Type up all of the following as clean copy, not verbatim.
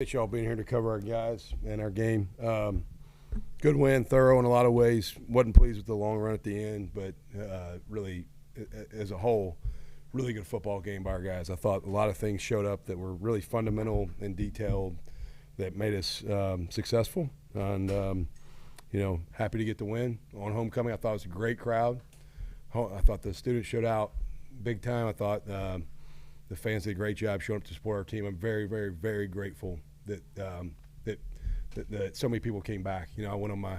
Appreciate y'all being here to cover our guys and our game. Good win, thorough in a lot of ways. Wasn't pleased with the long run at the end, but really, as a whole, really good football game by our guys. I thought a lot of things showed up that were really fundamental and detailed that made us successful. And, happy to get the win on homecoming. I thought it was a great crowd. I thought the students showed out big time. I thought the fans did a great job showing up to support our team. I'm very, very, very grateful that so many people came back. I went on my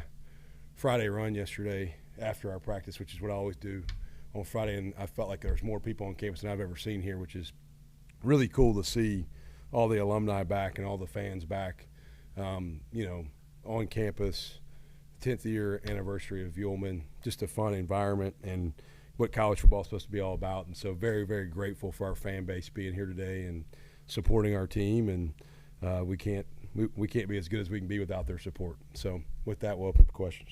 Friday run yesterday after our practice, which is what I always do on Friday, and I felt like there was more people on campus than I've ever seen here, which is really cool to see all the alumni back and all the fans back, on campus, 10th year anniversary of Ullman, just a fun environment and what college football is supposed to be all about. And so very, very grateful for our fan base being here today and supporting our team. And we can't be as good as we can be without their support. So with that, we'll open for questions.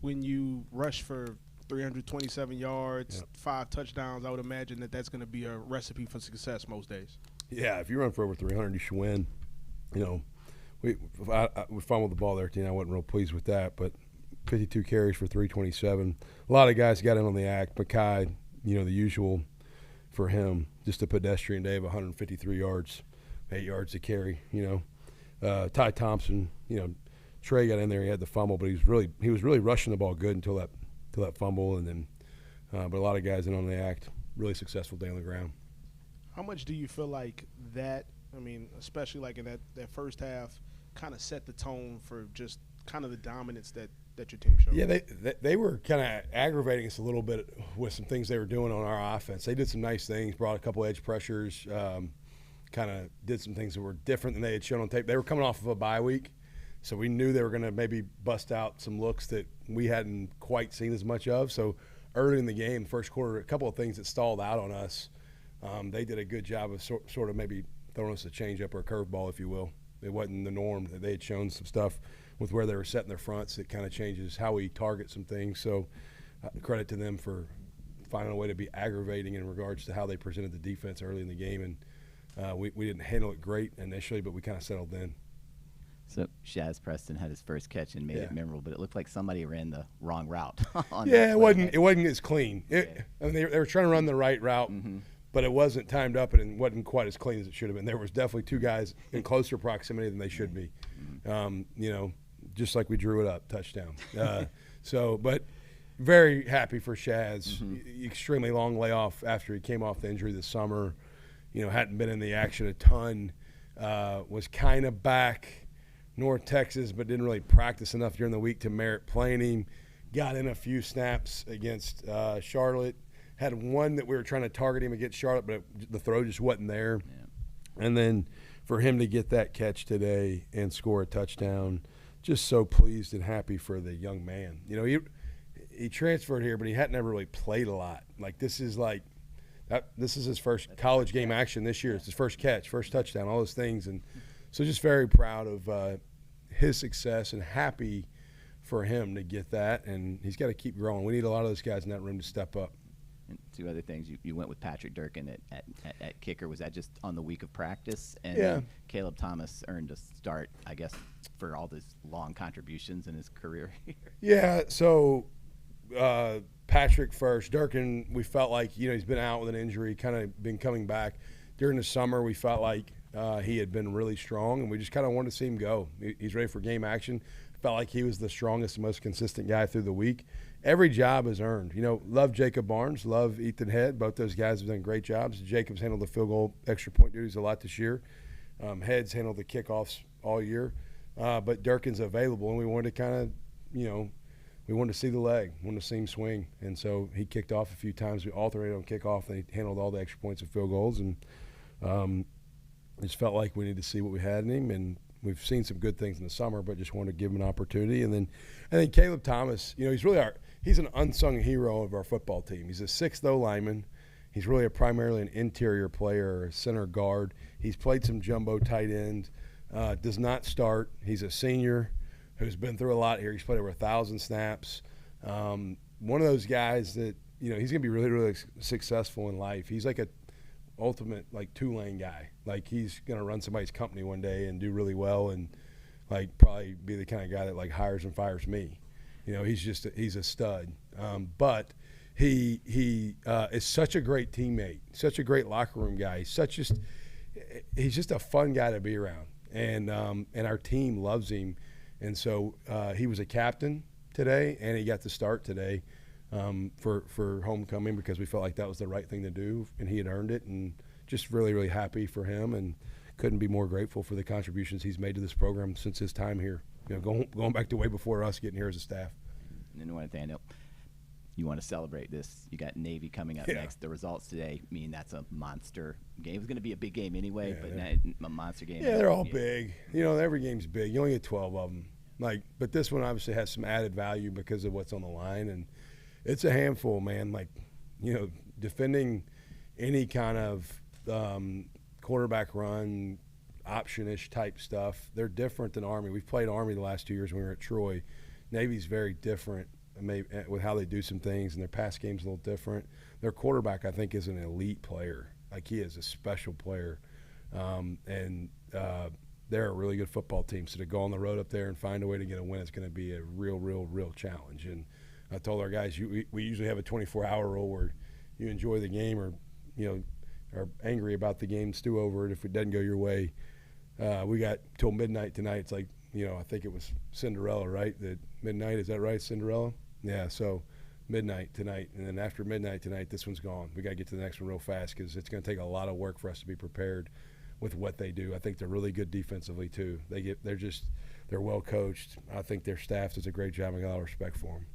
When you rush for 327 yards, 5 touchdowns, I would imagine that's going to be a recipe for success most days. Yeah, if you run for over 300, you should win. We fumbled the ball there, I wasn't real pleased with that, but 52 carries for 327. A lot of guys got in on the act. Makai, the usual for him, just a pedestrian day of 153 yards, 8 yards to carry. Ty Thompson, Trey got in there. He had the fumble, but he was really rushing the ball good until that fumble, and then but a lot of guys in on the act. Really successful day on the ground. How much do you feel like that? Especially like in that first half, kind of set the tone for just kind of the dominance that your team showed? Yeah, they were kind of aggravating us a little bit with some things they were doing on our offense. They did some nice things, brought a couple edge pressures, kind of did some things that were different than they had shown on tape. They were coming off of a bye week, so we knew they were going to maybe bust out some looks that we hadn't quite seen as much of. So early in the game, first quarter, a couple of things that stalled out on us. They did a good job of sort of maybe throwing us a changeup or a curveball, if you will. It wasn't the norm. They had shown some stuff with where they were setting their fronts that kind of changes how we target some things. So credit to them for finding a way to be aggravating in regards to how they presented the defense early in the game. And we didn't handle it great initially, but we kind of settled in. So Shaz Preston had his first catch and made it memorable, but it looked like somebody ran the wrong route. It wasn't as clean. They were trying to run the right route. Mm-hmm. But it wasn't timed up and it wasn't quite as clean as it should have been. There was definitely two guys in closer proximity than they should be. Just like we drew it up, touchdown. But very happy for Shaz. Mm-hmm. Extremely long layoff after he came off the injury this summer. Hadn't been in the action a ton. Was kind of back North Texas, but didn't really practice enough during the week to merit playing him. Got in a few snaps against Charlotte. Had one that we were trying to target him against Charlotte, but the throw just wasn't there. Yeah. And then for him to get that catch today and score a touchdown, just so pleased and happy for the young man. He transferred here, but he hadn't ever really played a lot. This is his first college game action this year. It's his first catch, first touchdown, all those things. And so just very proud of his success and happy for him to get that. And he's got to keep growing. We need a lot of those guys in that room to step up. And 2 other things, you went with Patrick Durkin at kicker. Was that just on the week of practice? And Caleb Thomas earned a start, I guess, for all his long contributions in his career here. Yeah, so Patrick first. Durkin, we felt like, he's been out with an injury, kind of been coming back. During the summer, we felt like he had been really strong, and we just kind of wanted to see him go. He's ready for game action. Felt like he was the strongest and most consistent guy through the week. Every job is earned. Love Jacob Barnes, love Ethan Head. Both those guys have done great jobs. Jacob's handled the field goal, extra point duties a lot this year. Head's handled the kickoffs all year. But Durkin's available, and we wanted to kind of, we wanted to see the leg, wanted to see him swing. And so he kicked off a few times. We alternated on kickoff, and he handled all the extra points and field goals. And just felt like we needed to see what we had in him. And we've seen some good things in the summer, but just wanted to give him an opportunity. And then Caleb Thomas, he's an unsung hero of our football team. He's a 6th O lineman. He's really primarily an interior player, a center guard. He's played some jumbo tight end, does not start. He's a senior who's been through a lot here. He's played over 1,000 snaps. One of those guys that, he's going to be really, really successful in life. He's like ultimate like two-lane guy. Like he's gonna run somebody's company one day and do really well, and like probably be the kind of guy that like hires and fires me. You know, he's a stud. But he is such a great teammate, such a great locker room guy. He's just a fun guy to be around, and our team loves him. And so he was a captain today, and he got to start today for homecoming because we felt like that was the right thing to do, and he had earned it. And just really, really happy for him, and couldn't be more grateful for the contributions he's made to this program since his time here. You know, going back to way before us getting here as a staff. And then one thing I know, you want to celebrate this. You got Navy coming up next. The results today mean that's a monster game. It was going to be a big game anyway, but a monster game. Yeah, they're all big. You know, every game's big. You only get 12 of them. But this one obviously has some added value because of what's on the line, and it's a handful, man. Like, you know, defending any kind of quarterback run, option-ish type stuff, they're different than Army. We've played Army the last 2 years when we were at Troy. Navy's very different with how they do some things, and their pass game's a little different. Their quarterback, I think, is an elite player. Like, he is a special player. They're a really good football team. So to go on the road up there and find a way to get a win is going to be a real challenge. And I told our guys, we usually have a 24-hour rule where you enjoy the game or, you know, are angry about the game, stew over it if it doesn't go your way. We got till midnight tonight. It's like, you know, I think it was Cinderella, right? That midnight, is that right, Cinderella? Yeah, so midnight tonight. And then after midnight tonight, this one's gone. We got to get to the next one real fast because it's going to take a lot of work for us to be prepared with what they do. I think they're really good defensively too. They're well coached. I think their staff does a great job. I got a lot of respect for them.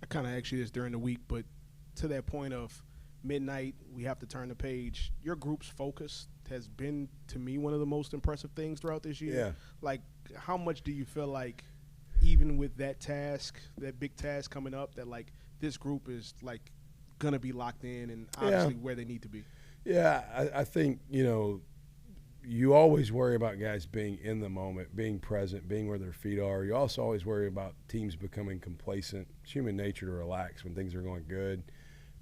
I kind of asked you this during the week, but to that point of midnight, we have to turn the page. Your group's focus has been, to me, one of the most impressive things throughout this year. Yeah. Like, how much do you feel like, even with that task, that big task coming up, that like this group is like gonna be locked in and obviously where they need to be? Yeah, I think, you know, you always worry about guys being in the moment, being present, being where their feet are. You also always worry about teams becoming complacent. It's human nature to relax when things are going good.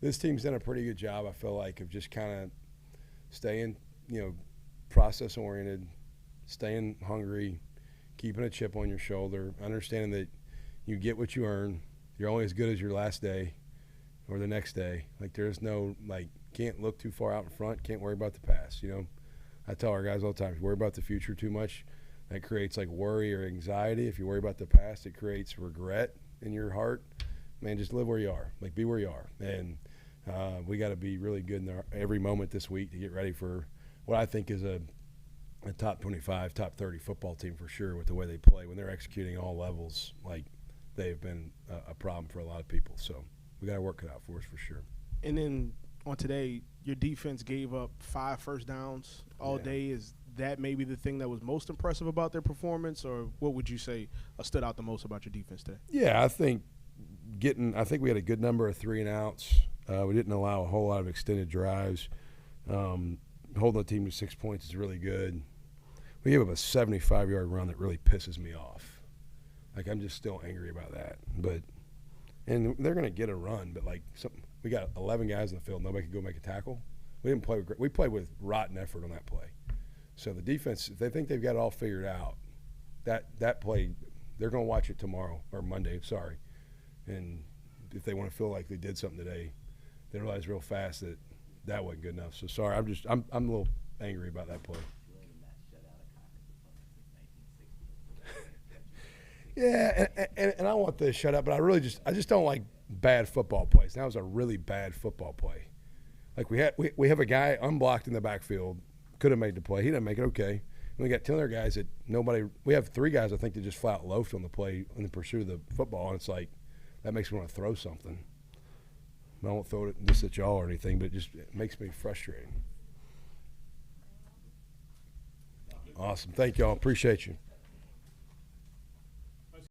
This team's done a pretty good job, I feel like, of just kind of staying, you know, process-oriented, staying hungry, keeping a chip on your shoulder, understanding that you get what you earn. You're only as good as your last day or the next day. Like, there's no, like, can't look too far out in front, can't worry about the past, you know. I tell our guys all the time, if you worry about the future too much, that creates like worry or anxiety. If you worry about the past, it creates regret in your heart. Man, just live where you are. Like, be where you are. And we got to be really good in every moment this week to get ready for what I think is a top 25, top 30 football team for sure with the way they play. When they're executing all levels, like, they've been a problem for a lot of people. So we got to work it out for us for sure. And then on today, your defense gave up 5 first downs all day. Is that maybe the thing that was most impressive about their performance, or what would you say stood out the most about your defense today? Yeah, I think we had a good number of 3-and-outs. We didn't allow a whole lot of extended drives. Holding the team to 6 points is really good. We gave up a 75-yard run that really pisses me off. Like, I'm just still angry about that. And they're going to get a run, but like we got 11 guys in the field. Nobody could go make a tackle. We played with rotten effort on that play. So the defense, if they think they've got it all figured out, that play, they're going to watch it tomorrow or Monday. Sorry, and if they want to feel like they did something today, they realize real fast that wasn't good enough. So sorry, I'm a little angry about that play. Yeah, and I want this shut up, but I just don't like bad football plays. That was a really bad football play. Like, we have a guy unblocked in the backfield, could have made the play. He didn't make it, okay. And we got 10 other guys that we have 3 guys, I think, that just flat out loafed on the play in the pursuit of the football, and it's like, that makes me want to throw something. I won't throw it just at y'all or anything, but it makes me frustrated. Awesome. Thank y'all. Appreciate you.